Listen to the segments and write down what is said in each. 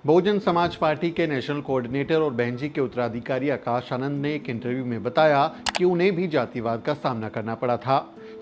Bahujan Samaj party के national coordinator और बहनजी के उत्तराधिकारी आकाश आनंद ने एक इंटरव्यू में बताया कि उन्हें भी जातिवाद का सामना करना पड़ा था।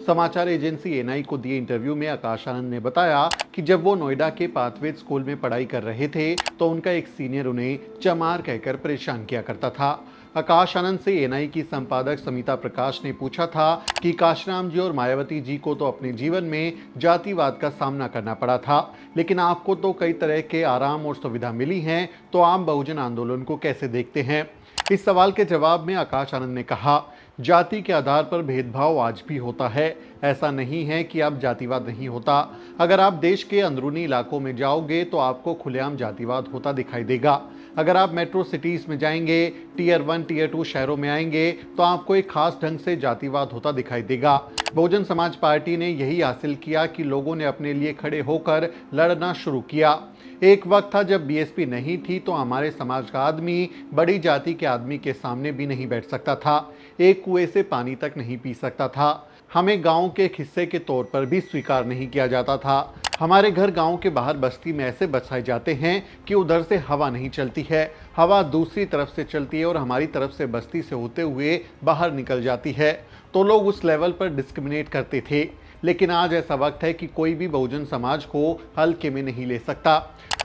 समाचार एजेंसी एनआई को दिए इंटरव्यू में आकाश आनंद ने बताया कि जब वो नोएडा के पाथवेज स्कूल में पढ़ाई कर रहे थे तो उनका एक सीनियर उन्हें चमार कहकर परेशान किया करता था। आकाश आनंद से एनआई की संपादक समिता प्रकाश ने पूछा था कि काशीराम जी और मायावती जी को तो अपने जीवन में जातिवाद का सामना करना पड़ा था, लेकिन आपको तो कई तरह के आराम और सुविधा मिली हैं, तो आम बहुजन आंदोलन को कैसे देखते हैं। इस सवाल के जवाब में आकाश आनंद ने कहा, जाति के आधार पर भेदभाव आज भी होता है। ऐसा नहीं है कि अब जातिवाद नहीं होता। अगर आप देश के अंदरूनी इलाकों में जाओगे तो आपको खुलेआम जातिवाद होता दिखाई देगा। अगर आप मेट्रो सिटीज में जाएंगे, टीयर 1 टीयर 2 शहरों में आएंगे तो आपको एक खास ढंग से जातिवाद होता दिखाई देगा। बहुजन समाज पार्टी ने यही हासिल किया कि लोगों ने अपने लिए खड़े होकर लड़ना शुरू किया। एक वक्त था जब बीएसपी नहीं थी तो हमारे समाज का आदमी बड़ी जाति के आदमी के सामने भी नहीं बैठ सकता था, एक कुएं से पानी तक नहीं पी सकता था। हमें गांव के एक हिस्से के तौर पर भी स्वीकार नहीं किया जाता था। हमारे घर गांव के बाहर बस्ती में ऐसे बसाए जाते हैं कि उधर से हवा नहीं चलती है, हवा दूसरी तरफ से चलती है और हमारी तरफ से बस्ती से होते हुए बाहर निकल जाती है। तो लोग उस लेवल पर डिस्क्रिमिनेट करते थे। लेकिन आज ऐसा वक्त है कि कोई भी बहुजन समाज को हल्के में नहीं ले सकता।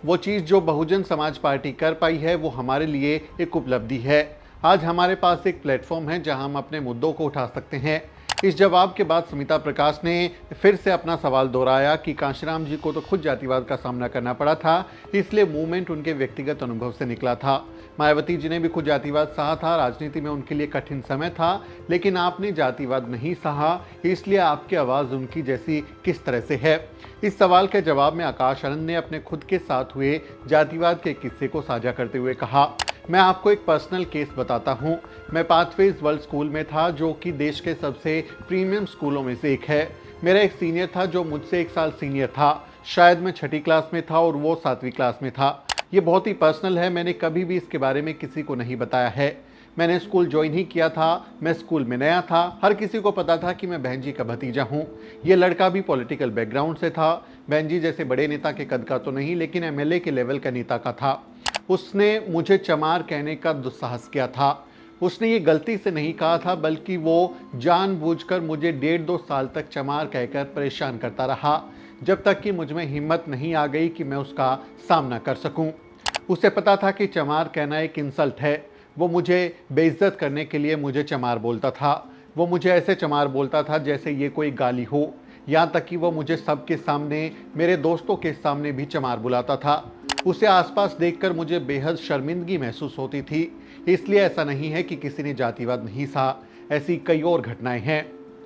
वो चीज़ जो बहुजन समाज पार्टी कर पाई है वो हमारे लिए एक उपलब्धि है। आज हमारे पास एक प्लेटफॉर्म है जहां हम अपने मुद्दों को उठा सकते हैं। इस जवाब के बाद समिता प्रकाश ने फिर से अपना सवाल दोहराया कि काशीराम जी को तो खुद जातिवाद का सामना करना पड़ा था, इसलिए मूवमेंट उनके व्यक्तिगत अनुभव से निकला था। मायावती जी ने भी खुद जातिवाद सहा था, राजनीति में उनके लिए कठिन समय था, लेकिन आपने जातिवाद नहीं सहा, इसलिए आपकी आवाज़ उनकी जैसी किस तरह से है। इस सवाल के जवाब में आकाश आनंद ने अपने खुद के साथ हुए जातिवाद के किस्से को साझा करते हुए कहा, मैं आपको एक पर्सनल केस बताता हूँ। मैं पाथवेज वर्ल्ड स्कूल में था, जो कि देश के सबसे प्रीमियम स्कूलों में से एक है। मेरा एक सीनियर था जो मुझसे 1 साल सीनियर था। शायद मैं 6ठी क्लास में था और वो 7वीं क्लास में था। ये बहुत ही पर्सनल है, मैंने कभी भी इसके बारे में किसी को नहीं बताया है। मैंने स्कूल ज्वाइन ही किया था, मैं स्कूल में नया था, हर किसी को पता था कि मैं बहनजी का भतीजा हूँ। ये लड़का भी पॉलिटिकल बैकग्राउंड से था, बहनजी जैसे बड़े नेता के कद का तो नहीं, लेकिन एमएलए के लेवल का नेता का था। उसने मुझे चमार कहने का दुस्साहस किया था। उसने ये गलती से नहीं कहा था, बल्कि वो जानबूझकर मुझे 1.5-2 साल तक चमार कहकर परेशान करता रहा, जब तक कि मुझ में हिम्मत नहीं आ गई कि मैं उसका सामना कर सकूं। उसे पता था कि चमार कहना एक इंसल्ट है। वो मुझे बेइज्जत करने के लिए मुझे चमार बोलता था। वो मुझे ऐसे चमार बोलता था जैसे ये कोई गाली हो। यहाँ तक कि वो मुझे सबके सामने, मेरे दोस्तों के सामने भी चमार बुलाता था। उसे आसपास देखकर मुझे बेहद शर्मिंदगी महसूस होती थी। इसलिए ऐसा नहीं है कि किसी ने जातिवाद नहीं सहा, ऐसी कई और घटनाएं हैं।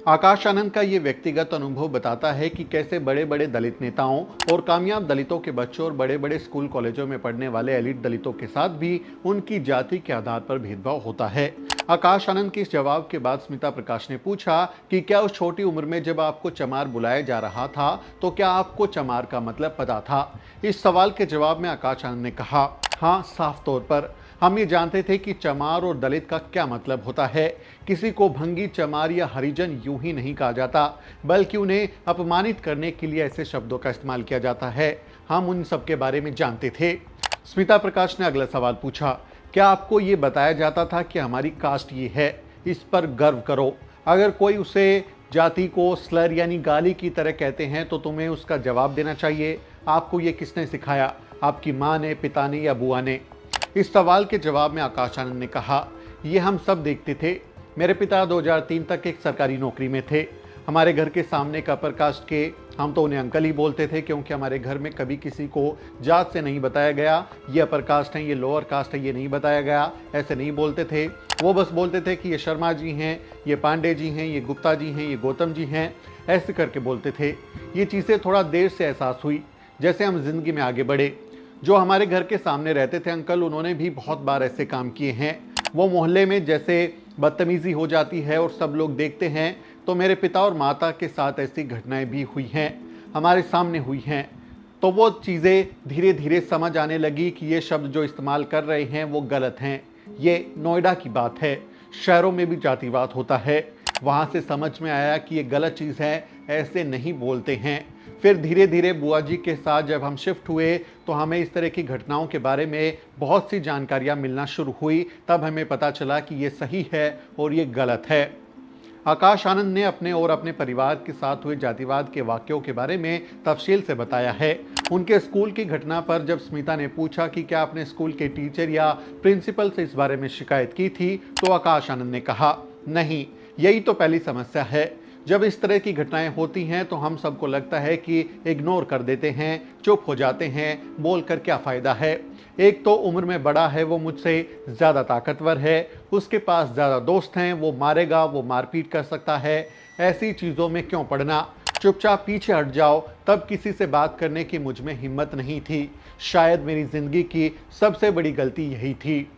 आकाश आनंद का ये व्यक्तिगत अनुभव बताता है कि कैसे बड़े बड़े दलित नेताओं और कामयाब दलितों के बच्चों और बड़े बड़े स्कूल कॉलेजों में पढ़ने वाले एलिट दलितों के साथ भी उनकी जाति के आधार पर भेदभाव होता है। आकाश आनंद के इस जवाब के बाद स्मिता प्रकाश ने पूछा कि क्या उस छोटी उम्र में जब आपको चमार बुलाया जा रहा था तो क्या आपको चमार का मतलब पता था। इस सवाल के जवाब में आकाश आनंद ने कहा, हाँ, साफ तौर पर हम ये जानते थे कि चमार और दलित का क्या मतलब होता है। किसी को भंगी, चमार या हरिजन यूं ही नहीं कहा जाता, बल्कि उन्हें अपमानित करने के लिए ऐसे शब्दों का इस्तेमाल किया जाता है। हम उन सब के बारे में जानते थे। स्मिता प्रकाश ने अगला सवाल पूछा, क्या आपको ये बताया जाता था कि हमारी कास्ट ये है, इस पर गर्व करो। अगर कोई उसे जाति को स्लर यानी गाली की तरह कहते हैं तो तुम्हें उसका जवाब देना चाहिए। आपको ये किसने सिखाया, आपकी माँ ने, पिता ने या बुआ ने। इस सवाल के जवाब में आकाश आनंद ने कहा, ये हम सब देखते थे। मेरे पिता 2003 तक एक सरकारी नौकरी में थे। हमारे घर के सामने का अपर कास्ट के, हम तो उन्हें अंकल ही बोलते थे, क्योंकि हमारे घर में कभी किसी को जात से नहीं बताया गया, ये अपर कास्ट है, ये लोअर कास्ट है, ये नहीं बताया गया। ऐसे नहीं बोलते थे। वो बस बोलते थे कि ये शर्मा जी हैं, ये पांडे जी हैं, ये गुप्ता जी हैं, ये गौतम जी हैं, ऐसे करके बोलते थे। ये चीज़ें थोड़ा देर से एहसास हुई जैसे हम जिंदगी में आगे बढ़े। जो हमारे घर के सामने रहते थे अंकल, उन्होंने भी बहुत बार ऐसे काम किए हैं। वो मोहल्ले में जैसे बदतमीजी हो जाती है और सब लोग देखते हैं, तो मेरे पिता और माता के साथ ऐसी घटनाएं भी हुई हैं, हमारे सामने हुई हैं। तो वो चीज़ें धीरे धीरे समझ आने लगी कि ये शब्द जो इस्तेमाल कर रहे हैं वो गलत हैं। ये नोएडा की बात है, शहरों में भी जातिवाद होता है। वहाँ से समझ में आया कि ये गलत चीज़ है, ऐसे नहीं बोलते हैं। फिर धीरे धीरे बुआ जी के साथ जब हम शिफ्ट हुए तो हमें इस तरह की घटनाओं के बारे में बहुत सी जानकारियां मिलना शुरू हुई। तब हमें पता चला कि ये सही है और ये गलत है। आकाश आनंद ने अपने और अपने परिवार के साथ हुए जातिवाद के वाक़यों के बारे में तफसील से बताया है। उनके स्कूल की घटना पर जब स्मिता ने पूछा कि क्या अपने स्कूल के टीचर या प्रिंसिपल से इस बारे में शिकायत की थी, तो आकाश आनंद ने कहा, नहीं, यही तो पहली समस्या है। जब इस तरह की घटनाएं होती हैं तो हम सबको लगता है कि इग्नोर कर देते हैं, चुप हो जाते हैं, बोलकर क्या फ़ायदा है। एक तो उम्र में बड़ा है, वो मुझसे ज़्यादा ताकतवर है, उसके पास ज़्यादा दोस्त हैं, वो मारेगा, वो मारपीट कर सकता है। ऐसी चीज़ों में क्यों पड़ना, चुपचाप पीछे हट जाओ। तब किसी से बात करने की मुझ में हिम्मत नहीं थी। शायद मेरी ज़िंदगी की सबसे बड़ी गलती यही थी।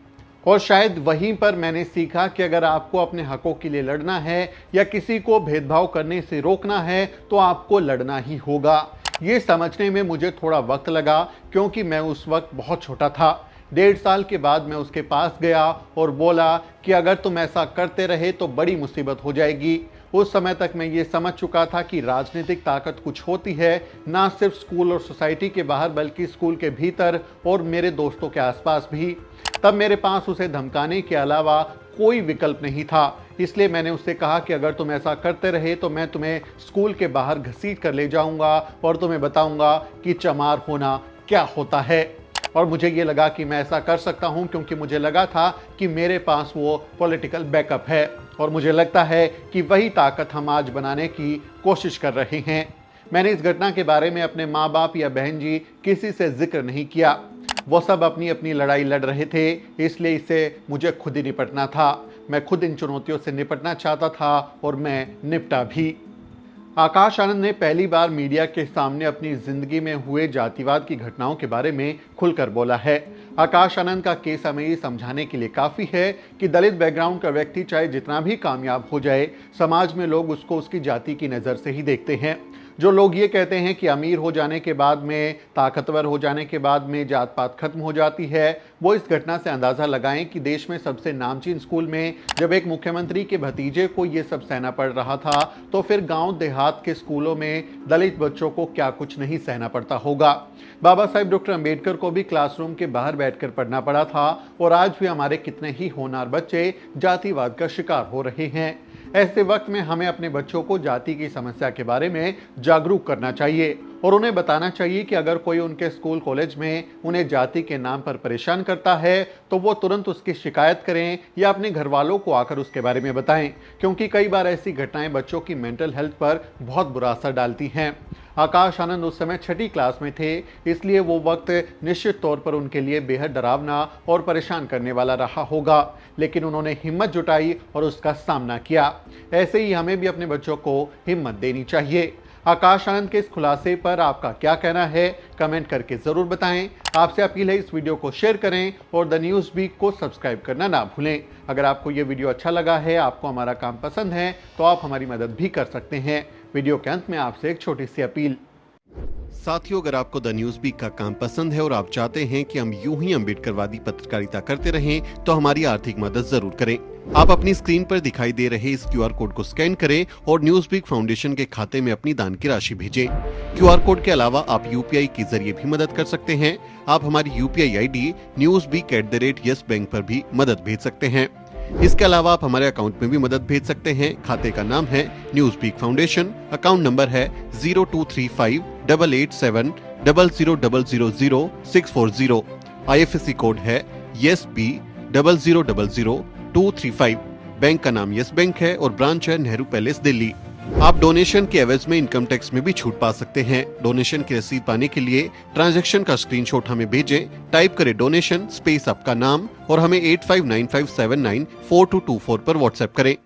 और शायद वहीं पर मैंने सीखा कि अगर आपको अपने हकों के लिए लड़ना है या किसी को भेदभाव करने से रोकना है तो आपको लड़ना ही होगा। ये समझने में मुझे थोड़ा वक्त लगा क्योंकि मैं उस वक्त बहुत छोटा था। 1.5 साल के बाद मैं उसके पास गया और बोला कि अगर तुम ऐसा करते रहे तो बड़ी मुसीबत हो जाएगी। उस समय तक मैं ये समझ चुका था कि राजनीतिक ताकत कुछ होती है, ना सिर्फ स्कूल और सोसाइटी के बाहर बल्कि स्कूल के भीतर और मेरे दोस्तों के आसपास भी। तब मेरे पास उसे धमकाने के अलावा कोई विकल्प नहीं था। इसलिए मैंने उससे कहा कि अगर तुम ऐसा करते रहे तो मैं तुम्हें स्कूल के बाहर घसीट कर ले जाऊंगा और तुम्हें बताऊंगा कि चमार होना क्या होता है। और मुझे ये लगा कि मैं ऐसा कर सकता हूं क्योंकि मुझे लगा था कि मेरे पास वो पॉलिटिकल बैकअप है और मुझे लगता है कि वही ताकत हम आज बनाने की कोशिश कर रहे हैं। मैंने इस घटना के बारे में अपने माँ बाप या बहन जी किसी से जिक्र नहीं किया। वो सब अपनी अपनी लड़ाई लड़ रहे थे, इसलिए इससे मुझे खुद ही निपटना था। मैं खुद इन चुनौतियों से निपटना चाहता था और मैं निपटा भी। आकाश आनंद ने पहली बार मीडिया के सामने अपनी जिंदगी में हुए जातिवाद की घटनाओं के बारे में खुलकर बोला है। आकाश आनंद का केस हमें ये समझाने के लिए काफ़ी है कि दलित बैकग्राउंड का व्यक्ति चाहे जितना भी कामयाब हो जाए, समाज में लोग उसको उसकी जाति की नज़र से ही देखते हैं। जो लोग ये कहते हैं कि अमीर हो जाने के बाद में, ताकतवर हो जाने के बाद में जात पात खत्म हो जाती है, वो इस घटना से अंदाज़ा लगाएं कि देश में सबसे नामचीन स्कूल में जब एक मुख्यमंत्री के भतीजे को ये सब सहना पड़ रहा था तो फिर गांव देहात के स्कूलों में दलित बच्चों को क्या कुछ नहीं सहना पड़ता होगा। बाबा साहेब डॉक्टर अंबेडकर को भी क्लासरूम के बाहर बैठकर पढ़ना पड़ा था और आज भी हमारे कितने ही होनहार बच्चे जातिवाद का शिकार हो रहे हैं। ऐसे वक्त में हमें अपने बच्चों को जाति की समस्या के बारे में जागरूक करना चाहिए और उन्हें बताना चाहिए कि अगर कोई उनके स्कूल कॉलेज में उन्हें जाति के नाम पर परेशान करता है तो वो तुरंत उसकी शिकायत करें या अपने घर वालों को आकर उसके बारे में बताएं, क्योंकि कई बार ऐसी घटनाएं बच्चों की मेंटल हेल्थ पर बहुत बुरा असर डालती हैं। आकाश आनंद उस समय 6ठी क्लास में थे, इसलिए वो वक्त निश्चित तौर पर उनके लिए बेहद डरावना और परेशान करने वाला रहा होगा, लेकिन उन्होंने हिम्मत जुटाई और उसका सामना किया। ऐसे ही हमें भी अपने बच्चों को हिम्मत देनी चाहिए। आकाश आनंद के इस खुलासे पर आपका क्या कहना है, कमेंट करके ज़रूर बताएं। आपसे अपील है इस वीडियो को शेयर करें और द न्यूज़ वीक को सब्सक्राइब करना ना भूलें। अगर आपको ये वीडियो अच्छा लगा है, आपको हमारा काम पसंद है, तो आप हमारी मदद भी कर सकते हैं। वीडियो के अंत में आपसे एक छोटी सी अपील। साथियों, अगर आपको द न्यूज़ वीक का काम पसंद है और आप चाहते हैं कि हम यूं ही अम्बेडकरवादी पत्रकारिता करते रहें, तो हमारी आर्थिक मदद जरूर करें। आप अपनी स्क्रीन पर दिखाई दे रहे इस QR कोड को स्कैन करें और न्यूज़ वीक फाउंडेशन के खाते में अपनी दान की राशि भेजें। QR कोड के अलावा आप UPI के जरिए भी मदद कर सकते हैं। आप हमारी UPI ID newsweek@yes bank पर भी मदद भेज सकते हैं। इसके अलावा आप हमारे अकाउंट में भी मदद भेज सकते हैं। खाते का नाम है News Week Foundation, account number है 02358800000640। IFSC कोड है YSB000235। बैंक का नाम यस बैंक है और ब्रांच है नेहरू पैलेस, दिल्ली। आप डोनेशन के एवज में इनकम टैक्स में भी छूट पा सकते हैं। डोनेशन की रसीद पाने के लिए ट्रांजैक्शन का स्क्रीनशॉट हमें भेजें। टाइप करें डोनेशन स्पेस आपका नाम और हमें 8595794224 पर व्हाट्सएप करें।